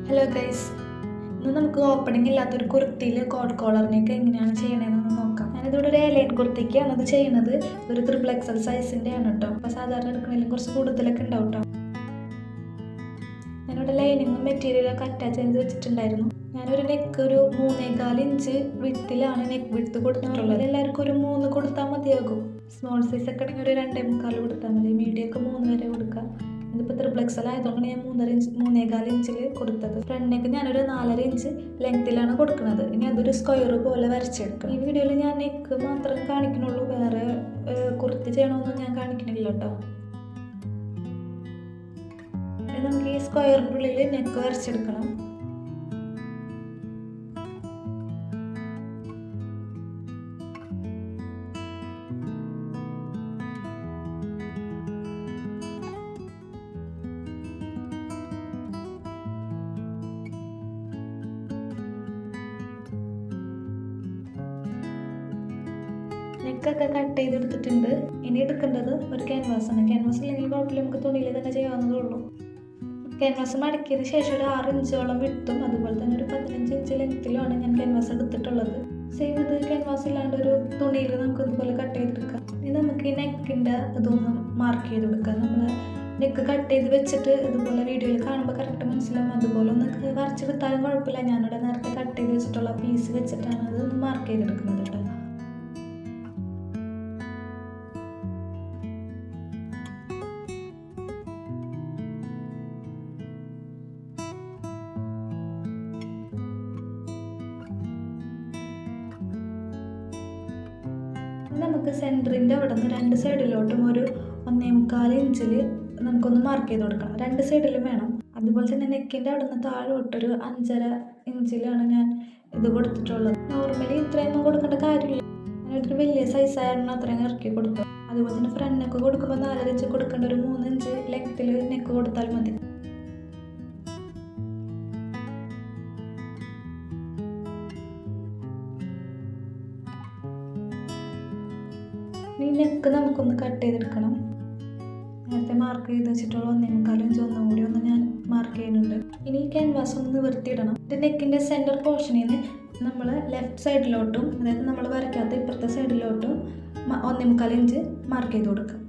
Hello guys, ഇന്ന് നമുക്ക് opening ഇല്ലാത്തൊരു കുർത്തിയിൽ കോട്ട് കോളറിനെയൊക്കെ എങ്ങനെയാണ് ചെയ്യണതെന്ന് നോക്കാം. ഞാനിതിവിടെ ഒരു എലൈൻ കുർത്തിക്കാണ് അത് ചെയ്യുന്നത്. ഇതൊരു XXL സൈസിൻ്റെ ആണ് കേട്ടോ. അപ്പോൾ സാധാരണ എടുക്കണമെങ്കിലും കുറച്ച് കൂടുതലൊക്കെ ഉണ്ടാവും കേട്ടോ. ഞാനിവിടെ ലൈനിങ്ങും മെറ്റീരിയലൊക്കെ അറ്റാച്ച് ചെയ്ത് വെച്ചിട്ടുണ്ടായിരുന്നു. ഞാനൊരു നെക്ക് ഒരു 3.25 ഇഞ്ച് വിട്ടിലാണ് നെക്ക് വിട്ട് കൊടുത്തിട്ടുള്ളത്. എല്ലാവർക്കും ഒരു 3 കൊടുത്താൽ മതിയാകും. സ്മോൾ സൈസ് ഒക്കെ ആണെങ്കിൽ ഒരു 2.25 കൊടുത്താൽ മതി. മീഡിയം ഒക്കെ 3 വരെ കൊടുക്കാം. ഇതിപ്പോൾ XXL ആയതുകൊണ്ടാണ് ഞാൻ 3.25 ഇഞ്ചിൽ കൊടുത്തത്. ഫ്രണ്ടിലേക്ക് ഞാനൊരു 4.5 ഇഞ്ച് ലെങ്ത്തിലാണ് കൊടുക്കുന്നത്. ഇനി അതൊരു സ്ക്വയർ പോലെ വരച്ചെടുക്കും. ഈ വീഡിയോയിൽ ഞാൻ നെക്ക് മാത്രം കാണിക്കണുള്ളൂ, വേറെ കുർത്തി ചെയ്യണമെന്നും ഞാൻ കാണിക്കണില്ല കേട്ടോ. നമുക്ക് ഈ സ്ക്വയറിൻ്റെ ഉള്ളിൽ നെക്ക് വരച്ചെടുക്കണം. നെക്കൊക്കെ കട്ട് ചെയ്തെടുത്തിട്ടുണ്ട്. ഇനി എടുക്കേണ്ടത് ഒരു ക്യാൻവാസാണ്. ക്യാൻവാസ് ഇല്ലെങ്കിൽ കുഴപ്പമില്ല, നമുക്ക് തുണിയിൽ തന്നെ ചെയ്യാവുന്നതേ ഉള്ളൂ. ക്യാൻവാസ് മടക്കിയതിന് ശേഷം ഒരു 6 ഇഞ്ചോളം വിട്ടും അതുപോലെ തന്നെ ഒരു 15 ഇഞ്ച് ലെങ്ത്തിലുമാണ് ഞാൻ ക്യാൻവാസ് എടുത്തിട്ടുള്ളത്. സെയിം ഇത് ക്യാൻവാസ് ഇല്ലാണ്ട് ഒരു തുണിയിൽ നമുക്ക് ഇതുപോലെ കട്ട് ചെയ്തെടുക്കാം. ഇനി നമുക്ക് ഈ നെക്കിൻ്റെ ഇതൊന്ന് മാർക്ക് ചെയ്ത് കൊടുക്കാം. നമ്മൾ നെക്ക് കട്ട് ചെയ്ത് വെച്ചിട്ട് ഇതുപോലെ വീഡിയോയിൽ കാണുമ്പോൾ കറക്റ്റ് മനസ്സിലാവും. അതുപോലെ ഒന്ന് വരച്ചെടുത്താലും കുഴപ്പമില്ല. ഞാനിവിടെ നേരത്തെ കട്ട് ചെയ്ത് വെച്ചിട്ടുള്ള പീസ് വെച്ചിട്ടാണ് അത് മാർക്ക് ചെയ്തെടുക്കുന്നത് കേട്ടോ. നമുക്ക് സെൻറ്ററിൻ്റെ അവിടെ നിന്ന് 2 സൈഡിലോട്ടും ഒരു 1.25 ഇഞ്ചിൽ നമുക്കൊന്ന് മാർക്ക് ചെയ്ത് കൊടുക്കണം. 2 സൈഡിലും വേണം. അതുപോലെ തന്നെ നെക്കിൻ്റെ അവിടെ നിന്ന് താഴോട്ടൊരു 5.5 ഇഞ്ചിലാണ് ഞാൻ ഇത് കൊടുത്തിട്ടുള്ളത്. നോർമലി ഇത്രയൊന്നും കൊടുക്കേണ്ട കാര്യമില്ല. ഞാനൊരു വലിയ സൈസായിരുന്നു അത്രയും ഇറക്കി കൊടുത്തു. അതുപോലെ തന്നെ ഫ്രണ്ട് നെക്ക് കൊടുക്കുമ്പോൾ 4.5 ഇഞ്ച് കൊടുക്കേണ്ട ഒരു 3 ഇഞ്ച് ലെങ്ത്തിൽ നെക്ക് കൊടുത്താൽ മതി. ഈ നെക്ക് നമുക്കൊന്ന് കട്ട് ചെയ്തെടുക്കണം. നേരത്തെ മാർക്ക് ചെയ്ത് വെച്ചിട്ടുള്ള 1.25 ഇഞ്ച് ഒന്നും കൂടി ഞാൻ മാർക്ക് ചെയ്യുന്നുണ്ട്. ഇനി ഈ ക്യാൻവാസ് ഒന്ന് നിവർത്തിയിടണം. നെക്കിൻ്റെ സെൻറ്റർ പോർഷനിൽ നിന്ന് നമ്മൾ ലെഫ്റ്റ് സൈഡിലോട്ടും അതായത് നമ്മൾ വരയ്ക്കാത്ത ഇപ്പുറത്തെ സൈഡിലോട്ടും 1.25 ഇഞ്ച് മാർക്ക് ചെയ്ത് കൊടുക്കുക.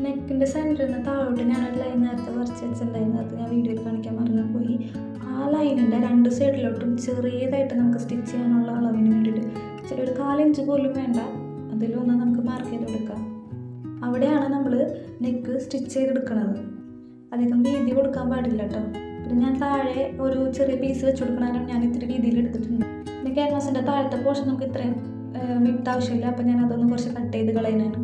നെക്കിൻ്റെ സെൻറ്ററിൽ നിന്ന് താഴോട്ട് ഞാനൊരു ലൈൻ നേരത്തെ വരച്ച് വെച്ചിട്ടുണ്ടായിരുന്നു. അത് ഞാൻ വീഡിയോയിൽ കാണിക്കാൻ മറന്നു പോയി. ആ ലൈനിൻ്റെ 2 സൈഡിലോട്ടും ചെറിയതായിട്ട് നമുക്ക് സ്റ്റിച്ച് ചെയ്യാനുള്ള അളവിന് വേണ്ടിയിട്ട് ഒരു 4 ഇഞ്ച് പോലും വേണ്ട, അതിലൊന്ന് നമുക്ക് മാർക്ക് ചെയ്ത് കൊടുക്കാം. അവിടെയാണ് നമ്മൾ നെക്ക് സ്റ്റിച്ച് ചെയ്തെടുക്കുന്നത്. അധികം വീതി കൊടുക്കാൻ പാടില്ല കേട്ടോ. പിന്നെ ഞാൻ താഴെ ഒരു ചെറിയ പീസ് വെച്ച് കൊടുക്കണേരം ഞാൻ ഇത്തിരി വീതിയിൽ എടുത്തിട്ടുണ്ട്. പിന്നെ ക്യാൻവാസിൻ്റെ താഴത്തെ പോർഷൻ നമുക്ക് ഇത്രയും വിട്ട് ആവശ്യമില്ല. അപ്പോൾ ഞാൻ അതൊന്ന് കുറച്ച് കട്ട് ചെയ്ത് കളയാനാണ്.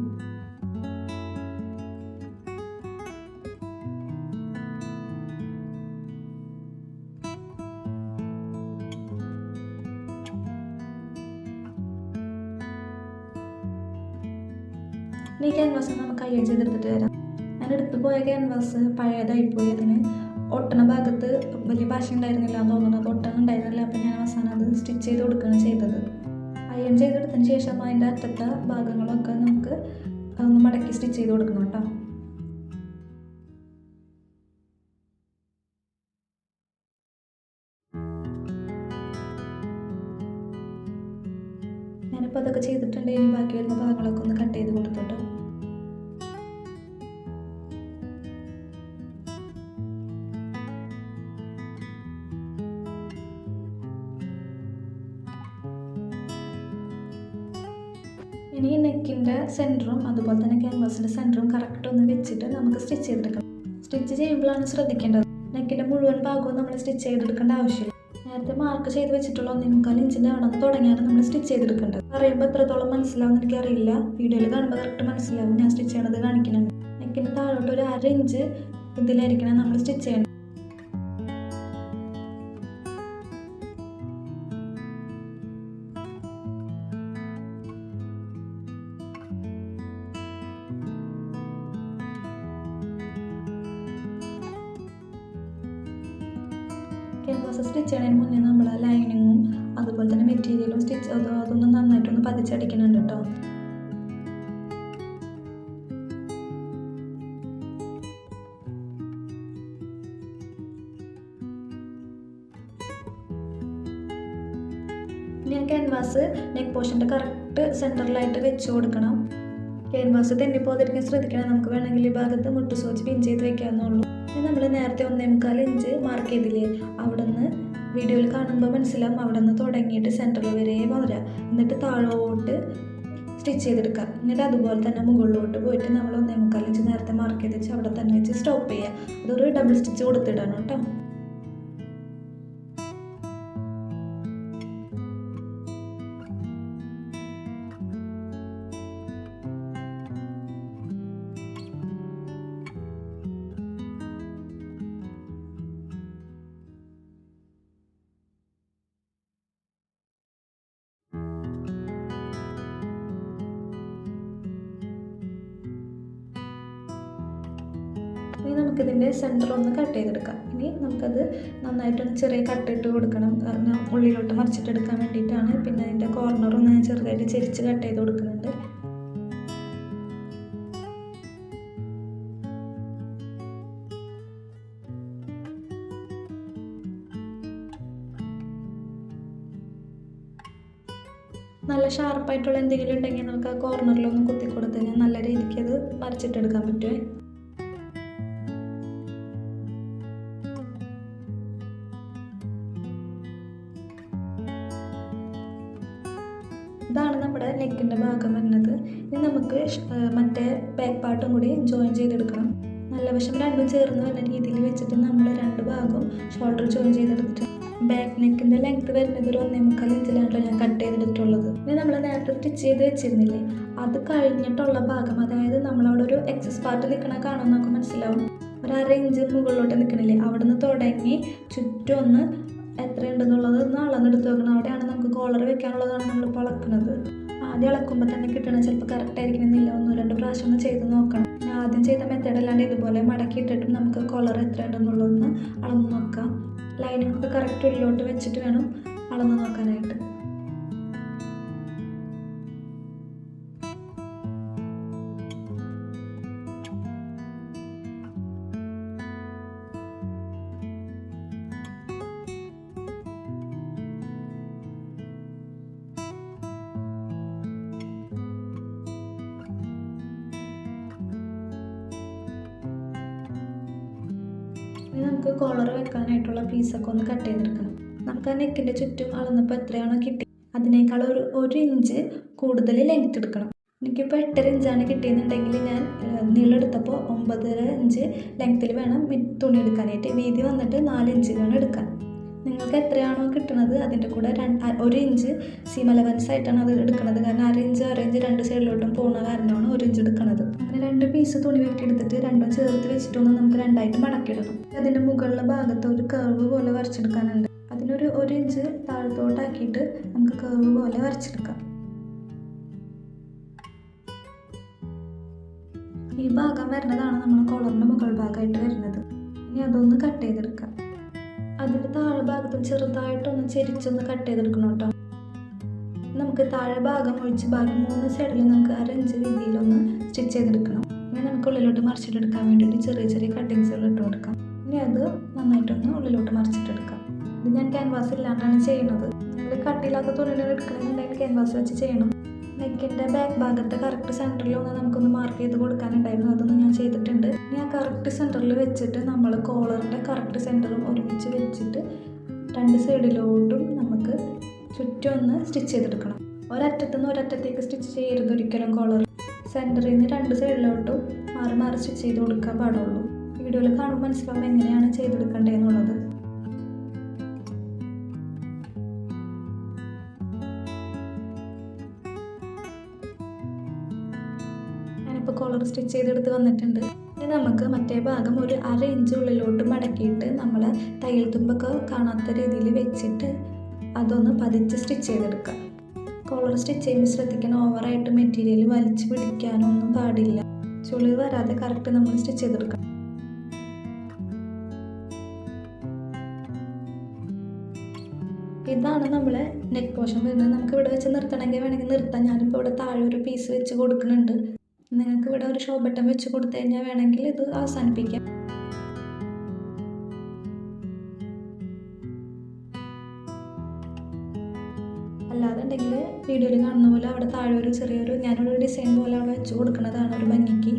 ഈ ക്യാൻവാസ് നമുക്ക് അയൺ ചെയ്തെടുത്തിട്ട് വരാം. ഞാൻ എടുത്തു പോയ ക്യാൻവാസ് പഴയതായിപ്പോയി. അതിന് ഒട്ടണ ഭാഗത്ത് വലിയ ഭാഷ ഉണ്ടായിരുന്നില്ല എന്ന് തോന്നുന്നു. അത് ഒട്ടണം ഉണ്ടായിരുന്നില്ല. അപ്പോൾ ഞാൻ അവസാനം അത് സ്റ്റിച്ച് ചെയ്ത് കൊടുക്കുകയാണ് ചെയ്തത്. അയൺ ചെയ്തെടുത്തതിന് ശേഷം അതിൻ്റെ അറ്റത്തെ ഭാഗങ്ങളൊക്കെ നമുക്ക് ഒന്ന് മടക്കി സ്റ്റിച്ച് ചെയ്ത് കൊടുക്കണം കേട്ടോ. ഞാനിപ്പോൾ അതൊക്കെ ചെയ്തിട്ടുണ്ട്. ഇനി ബാക്കി വരുന്ന ഭാഗങ്ങളൊക്കെ ഒന്ന് കട്ട് ചെയ്ത് കൊടുത്തിട്ടോ. ഇനി നെക്കിൻ്റെ സെൻറ്ററും അതുപോലെ തന്നെ ക്യാൻവാസിൻ്റെ സെൻറ്ററും കറക്റ്റ് ഒന്ന് വെച്ചിട്ട് നമുക്ക് സ്റ്റിച്ച് ചെയ്തെടുക്കണം. സ്റ്റിച്ച് ചെയ്യുമ്പോഴാണ് ശ്രദ്ധിക്കേണ്ടത്. നെക്കിൻ്റെ മുഴുവൻ ഭാഗവും നമ്മൾ സ്റ്റിച്ച് ചെയ്തെടുക്കേണ്ട ആവശ്യമില്ല. നേരത്തെ മാർക്ക് ചെയ്ത് വെച്ചിട്ടുള്ള 1.25 ഇഞ്ചിൻ്റെ അവിടെ നിന്ന് തുടങ്ങിയാണ് നമ്മൾ സ്റ്റിച്ച് ചെയ്തെടുക്കേണ്ടത്. പറയുമ്പോൾ എത്രത്തോളം മനസ്സിലാവുമെന്ന് എനിക്കറിയില്ല. വീഡിയോയിൽ കാണുമ്പോൾ കറക്റ്റ് മനസ്സിലാവും. ഞാൻ സ്റ്റിച്ച് ചെയ്യണത് കാണിക്കുന്നുണ്ട്. നെക്കിൻ്റെ താഴോട്ട് ഒരു 1/2 ഇഞ്ച് ഇതിലായിരിക്കണം നമ്മൾ സ്റ്റിച്ച് ചെയ്യണം. ക്യാൻവാസ് സ്റ്റിച്ച് ചെയ്യുന്നതിന് മുന്നേ നമ്മൾ ലൈനിങ്ങും അതുപോലെ തന്നെ മെറ്റീരിയലും സ്റ്റിച്ച് അതൊന്നും നന്നായിട്ടൊന്ന് പതിച്ചടിക്കുന്നുണ്ട് കേട്ടോ. ഞാൻ ക്യാൻവാസ് നെക്ക് പോർഷൻ്റെ കറക്റ്റ് സെൻറ്ററിലായിട്ട് വെച്ച് കൊടുക്കണം. ക്യാൻവാസ് തെന്നിപ്പോതിരിക്കാൻ ശ്രദ്ധിക്കണം. നമുക്ക് വേണമെങ്കിൽ ഈ ഭാഗത്ത് മുട്ട് സൂചി പിൻ ചെയ്ത് വെക്കാവുന്നുള്ളൂ. നമ്മൾ നേരത്തെ 1.25 ഇഞ്ച് മാർക്ക് ചെയ്തില്ലേ, അവിടെ നിന്ന് വീഡിയോയിൽ കാണുമ്പോൾ മനസ്സിലാവും. അവിടെ നിന്ന് തുടങ്ങിയിട്ട് സെൻറ്ററിൽ വരെ പോരാ, എന്നിട്ട് താഴോട്ട് സ്റ്റിച്ച് ചെയ്തെടുക്കുക. എന്നിട്ട് അതുപോലെ തന്നെ മുകളിലോട്ട് പോയിട്ട് നമ്മൾ 1.25 ഇഞ്ച് നേരത്തെ മാർക്ക് ചെയ്ത് വെച്ച് അവിടെ തന്നെ വെച്ച് സ്റ്റോപ്പ് ചെയ്യുക. അതൊരു ഡബിൾ സ്റ്റിച്ച് കൊടുത്തിടണം കേട്ടോ. ഇനി നമുക്കിതിൻ്റെ സെൻറ്റർ ഒന്ന് കട്ട് ചെയ്തെടുക്കാം. ഇനി നമുക്കത് നന്നായിട്ടൊന്ന് ചെറിയ കട്ടിട്ട് കൊടുക്കണം, കാരണം ഉള്ളിലോട്ട് മറിച്ചിട്ടെടുക്കാൻ വേണ്ടിയിട്ടാണ്. പിന്നെ അതിൻ്റെ കോർണറൊന്ന് ഞാൻ ചെറുതായിട്ട് ചെരിച്ച് കട്ട് ചെയ്ത് കൊടുക്കുന്നുണ്ട്. നല്ല ഷാർപ്പായിട്ടുള്ള എന്തെങ്കിലും ഉണ്ടെങ്കിൽ നമുക്ക് ആ കോർണറിലൊന്ന് കുത്തി കൊടുത്ത് കഴിഞ്ഞാൽ നല്ല രീതിക്ക് അത് മറിച്ചിട്ടെടുക്കാൻ പറ്റുമേ. ഇതാണ് നമ്മുടെ നെക്കിൻ്റെ ഭാഗം വരുന്നത്. ഇനി നമുക്ക് മറ്റേ ബാക്ക് പാർട്ടും കൂടി ജോയിൻ ചെയ്തെടുക്കണം. നല്ല വശം രണ്ടും ചേർന്ന് വരുന്ന രീതിയിൽ വെച്ചിട്ട് നമ്മൾ രണ്ട് ഭാഗവും ഷോൾഡർ ജോയിൻ ചെയ്തെടുത്തിട്ട് ബാക്ക് നെക്കിൻ്റെ ലെങ്ത്ത് വരുന്നത് ഒരു 1.25 ഇഞ്ചിലാണ് ഞാൻ കട്ട് ചെയ്തെടുത്തുള്ളത്. ഇനി നമ്മൾ നേരത്തെ സ്റ്റിച്ച് ചെയ്ത് വെച്ചിരുന്നില്ലേ, അത് കഴിഞ്ഞിട്ടുള്ള ഭാഗം, അതായത് നമ്മളവിടെ ഒരു എക്സസ് പാർട്ട് നിൽക്കണ കാണാൻ നമുക്ക് മനസ്സിലാവും. ഒരു 1/2 ഇഞ്ച് മുകളിലോട്ട് നിൽക്കണില്ലേ, അവിടെ നിന്ന് തുടങ്ങി ചുറ്റും ഒന്ന് എത്രയുണ്ടെന്നുള്ളത് ഒന്ന് അളന്നെടുത്ത് വെക്കണം. അവിടെയാണ് നമുക്ക് കോളർ വെക്കാനുള്ളതാണ് നമ്മളിപ്പോൾ അളക്കുന്നത്. ആദ്യം അളക്കുമ്പോൾ തന്നെ കിട്ടണം, ചിലപ്പോൾ കറക്റ്റ് ആയിരിക്കണമെന്നില്ല. 1-2 പ്രാവശ്യം ഒന്ന് ചെയ്ത് നോക്കണം. ഞാൻ ആദ്യം ചെയ്ത മെത്തേഡ് അല്ലാണ്ട് ഇതുപോലെ മടക്കിയിട്ടിട്ടും നമുക്ക് കോളർ എത്രയുണ്ടെന്നുള്ളതൊന്ന് അളന്ന് നോക്കാം. ലൈനിങ് ഒക്കെ കറക്റ്റ് ഉള്ളിലോട്ട് വെച്ചിട്ട് വേണം അളന്ന് നോക്കാനായിട്ട്. ഇനി നമുക്ക് കോളർ വെക്കാനായിട്ടുള്ള പീസൊക്കെ ഒന്ന് കട്ട് ചെയ്തെടുക്കണം. നമുക്ക് ആ നെക്കിൻ്റെ ചുറ്റും അളന്നപ്പോൾ എത്രയാണോ കിട്ടി അതിനേക്കാൾ ഒരു ഇഞ്ച് കൂടുതൽ ലെങ്ത് എടുക്കണം. എനിക്കിപ്പോൾ 8.5 ഇഞ്ചാണ് കിട്ടിയെന്നുണ്ടെങ്കിൽ ഞാൻ നീളം എടുത്തപ്പോൾ 9.5 ഇഞ്ച് ലെങ്ത്തിൽ വേണം തുണി എടുക്കാനായിട്ട്. വീതി വന്നിട്ട് 4 ഇഞ്ച് വേണം എടുക്കാൻ. നിങ്ങൾക്ക് എത്രയാണോ കിട്ടുന്നത് അതിൻ്റെ കൂടെ 1 ഇഞ്ച് സീം അലവൻസ് ആയിട്ടാണ് അത് എടുക്കുന്നത്. കാരണം 1/2 ഇഞ്ച് രണ്ട് സൈഡിലോട്ടും പോകുന്ന കാരണമാണ് 1 ഇഞ്ച് എടുക്കുന്നത്. അങ്ങനെ 2 പീസ് തുണി വെട്ടിയെടുത്തിട്ട് രണ്ടും ചേർത്ത് വെച്ചിട്ടൊന്ന് നമുക്ക് രണ്ടായിട്ട് മടക്കിയിടണം. അതിൻ്റെ മുകളിലെ ഭാഗത്ത് ഒരു കർവ് പോലെ വരച്ചെടുക്കാനുണ്ട്. അതിനൊരു 1 ഇഞ്ച് താഴത്തോട്ടാക്കിയിട്ട് നമുക്ക് കർവ് പോലെ വരച്ചെടുക്കാം. ഈ ഭാഗം വരുന്നതാണ് നമ്മൾ കോളറിൻ്റെ മുകൾ ഭാഗമായിട്ട് വരുന്നത്. ഇനി അതൊന്ന് കട്ട് ചെയ്തെടുക്കാം. അതിൻ്റെ താഴെ ഭാഗത്തും ചെറുതായിട്ടൊന്ന് ചെരിച്ചൊന്ന് കട്ട് ചെയ്തെടുക്കണം കേട്ടോ. നമുക്ക് താഴെ ഭാഗം ഒഴിച്ച് ബാക്കി 3 സൈഡിൽ നമുക്ക് 1/2 ഇഞ്ച് വീതിയിലൊന്ന് സ്റ്റിച്ച് ചെയ്തെടുക്കണം. ഇനി നമുക്ക് ഉള്ളിലോട്ട് മറിച്ചിട്ടെടുക്കാൻ വേണ്ടിയിട്ട് ചെറിയ ചെറിയ കട്ടിങ്സുകൾ ഇട്ട് കൊടുക്കാം. ഇനി അത് നന്നായിട്ടൊന്ന് ഉള്ളിലോട്ട് മറിച്ചിട്ടെടുക്കാം. ഇത് ഞാൻ ക്യാൻവാസ് ഇല്ലാണ്ടാണ് ചെയ്യുന്നത്. നിങ്ങൾ കട്ടിയില്ലാത്ത തുണികൾ എടുക്കണമെന്നുണ്ടെങ്കിൽ ക്യാൻവാസ് വെച്ച് ചെയ്യണം. നെക്കിൻ്റെ ബാക്ക് ഭാഗത്ത് കറക്റ്റ് സെൻറ്ററിലൊന്ന് നമുക്കൊന്ന് മാർക്ക് ചെയ്ത് കൊടുക്കാനുണ്ടായിരുന്നു. അതൊന്നും ഞാൻ ചെയ്തിട്ടുണ്ട്. ഇനി ആ കറക്റ്റ് സെൻറ്ററിൽ വെച്ചിട്ട് നമ്മൾ കോളറിൻ്റെ കറക്റ്റ് സെൻറ്ററും ഒരുമിച്ച് വെച്ചിട്ട് 2 സൈഡിലോട്ടും നമുക്ക് ചുറ്റും ഒന്ന് സ്റ്റിച്ച് ചെയ്തെടുക്കണം. ഒരറ്റത്തുനിന്ന് ഒരറ്റത്തേക്ക് സ്റ്റിച്ച് ചെയ്യരുത് ഒരിക്കലും. കോളർ സെൻറ്ററിൽ നിന്ന് 2 സൈഡിലോട്ടും മാറി മാറി സ്റ്റിച്ച് ചെയ്ത് കൊടുക്കാൻ പാടുള്ളൂ. വീഡിയോയിൽ കാണുമ്പോൾ മനസ്സിലാവും എങ്ങനെയാണ് ചെയ്തെടുക്കേണ്ടതെന്നുള്ളത്. ഞാനിപ്പോൾ കോളർ സ്റ്റിച്ച് ചെയ്തെടുത്ത് വന്നിട്ടുണ്ട്. ഇനി നമുക്ക് മറ്റേ ഭാഗം ഒരു 1/2 ഇഞ്ച് ഉള്ളിലോട്ട് മടക്കിയിട്ട് നമ്മൾ തയ്യൽ തുമ്പൊക്കെ കാണാത്ത രീതിയിൽ വെച്ചിട്ട് അതൊന്ന് പതിച്ച് സ്റ്റിച്ച് ചെയ്തെടുക്കാം. കോളർ സ്റ്റിച്ച് ചെയ്യുമ്പോൾ ശ്രദ്ധിക്കണം, ഓവറായിട്ട് മെറ്റീരിയൽ വലിച്ചു പിടിക്കാനൊന്നും പാടില്ല. ചുളിവ് വരാതെ കറക്റ്റ് നമ്മൾ സ്റ്റിച്ച് ചെയ്തെടുക്കണം. ഇതാണ് നമ്മളെ നെക്ക് പോർഷൻ വരുന്നത്. നമുക്ക് ഇവിടെ വെച്ച് നിർത്തണമെങ്കിൽ വേണമെങ്കിൽ നിർത്താം. ഞാനിപ്പോൾ ഇവിടെ താഴെ ഒരു പീസ് വെച്ച് കൊടുക്കുന്നുണ്ട്. നിങ്ങൾക്ക് ഇവിടെ ഒരു ഷോ ബട്ടൺ വെച്ച് കൊടുത്തു കഴിഞ്ഞാൽ വേണമെങ്കിൽ ഇത് അവസാനിപ്പിക്കാം. അല്ലാതുണ്ടെങ്കിൽ വീഡിയോയിൽ കാണുന്ന പോലെ അവിടെ താഴെ ഒരു ചെറിയൊരു ഞാനൊരു ഡിസൈൻ പോലെ അവിടെ വെച്ച് കൊടുക്കുന്നതാണ് ഒരു ഭംഗിക്ക്.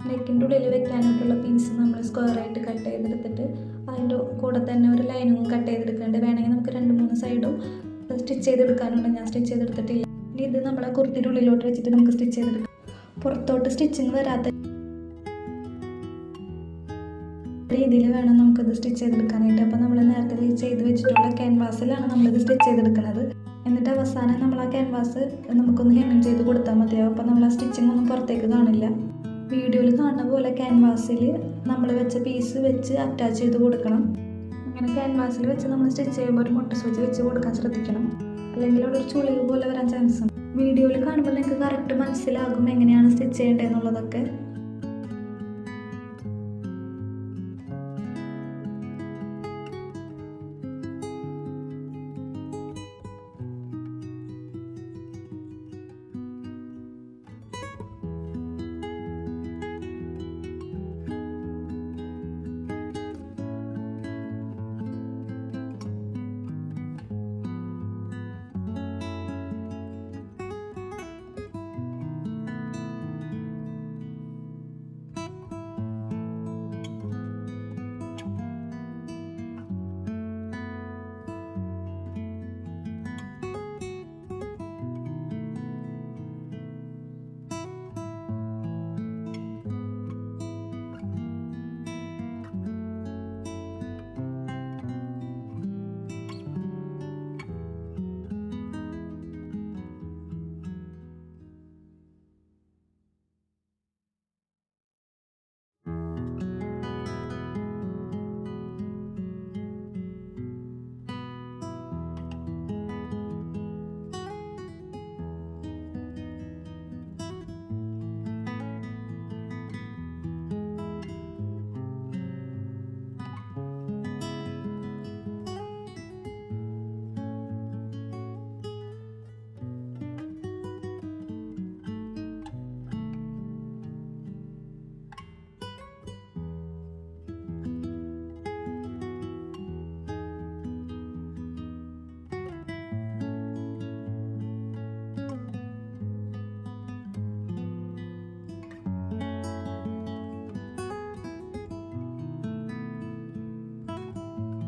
നെക്കിൻ്റെ ഉള്ളിൽ വെക്കാനായിട്ടുള്ള പീസ് നമ്മൾ സ്ക്വയറായിട്ട് കട്ട് ചെയ്തെടുത്തിട്ട് അതിൻ്റെ കൂടെ തന്നെ ഒരു ലൈനിങ്ങും കട്ട് ചെയ്തെടുക്കുന്നുണ്ട്. വേണമെങ്കിൽ നമുക്ക് 2-3 സൈഡും സ്റ്റിച്ച് ചെയ്തെടുക്കാനുണ്ട്. ഞാൻ സ്റ്റിച്ച് ചെയ്തെടുത്തിട്ടില്ല. ഇനി ഇത് നമ്മളെ കുർത്തിയുടെ ഉള്ളിലോട്ട് വെച്ചിട്ട് നമുക്ക് സ്റ്റിച്ച് ചെയ്തെടുക്കാം. പുറത്തോട്ട് സ്റ്റിച്ചിങ് വരാത്ത രീതിയിൽ വേണം നമുക്കിത് സ്റ്റിച്ച് ചെയ്തെടുക്കാനായിട്ട്. അപ്പോൾ നമ്മൾ നേരത്തെ ചെയ്ത് വെച്ചിട്ടുള്ള ക്യാൻവാസിലാണ് നമ്മളിത് സ്റ്റിച്ച് ചെയ്തെടുക്കുന്നത്. എന്നിട്ട് അവസാനം നമ്മൾ ആ ക്യാൻവാസ് നമുക്കൊന്ന് ഹെമ്മിങ് ചെയ്ത് കൊടുത്താൽ മതിയാവും. അപ്പോൾ നമ്മൾ ആ സ്റ്റിച്ചിങ് ഒന്നും പുറത്തേക്ക് കാണില്ല. വീഡിയോയിൽ കാണുന്ന പോലെ ക്യാൻവാസിൽ നമ്മൾ വെച്ച പീസ് വെച്ച് അറ്റാച്ച് ചെയ്ത് കൊടുക്കണം. അങ്ങനെ ക്യാൻവാസിൽ വെച്ച് നമ്മൾ സ്റ്റിച്ച് ചെയ്യുമ്പോൾ ഒരു മുട്ട സൂചി വെച്ച് കൊടുക്കാൻ ശ്രദ്ധിക്കണം. അല്ലെങ്കിൽ അവിടെ ഒരു ചുളിവ് പോലെ വരാൻ ചാൻസ് ഉണ്ട്. വീഡിയോയിൽ കാണുമ്പോൾ നിങ്ങൾക്ക് കറക്റ്റ് മനസ്സിലാകും എങ്ങനെയാണ് സ്റ്റിച്ച് ചെയ്യേണ്ടതെന്നുള്ളതൊക്കെ.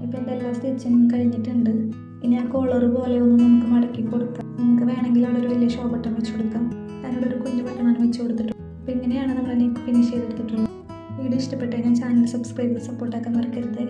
ഇപ്പോൾ എൻ്റെ എല്ലാ സ്റ്റിച്ചിങ്ങും കഴിഞ്ഞിട്ടുണ്ട്. ഇനി ആ കോളർ പോലെ ഒന്ന് നമുക്ക് മടക്കി കൊടുക്കാം. നിങ്ങൾക്ക് വേണമെങ്കിൽ അവിടെ ഒരു വലിയ ഷോ ബട്ടൺ വെച്ച് കൊടുക്കാം. അതിനോട് ഒരു കുഞ്ഞു ബട്ടണാണ് വെച്ച് കൊടുത്തിട്ടുള്ളത്. അപ്പോൾ ഇങ്ങനെയാണ് നമ്മൾ നെക്ക് ഫിനിഷ് ചെയ്തെടുത്തിട്ടുള്ളത്. വീഡിയോ ഇഷ്ടപ്പെട്ടു കഴിഞ്ഞാൽ ചാനൽ സബ്സ്ക്രൈബ് ചെയ്ത് സപ്പോർട്ടാക്കാൻ മറക്കരുത്.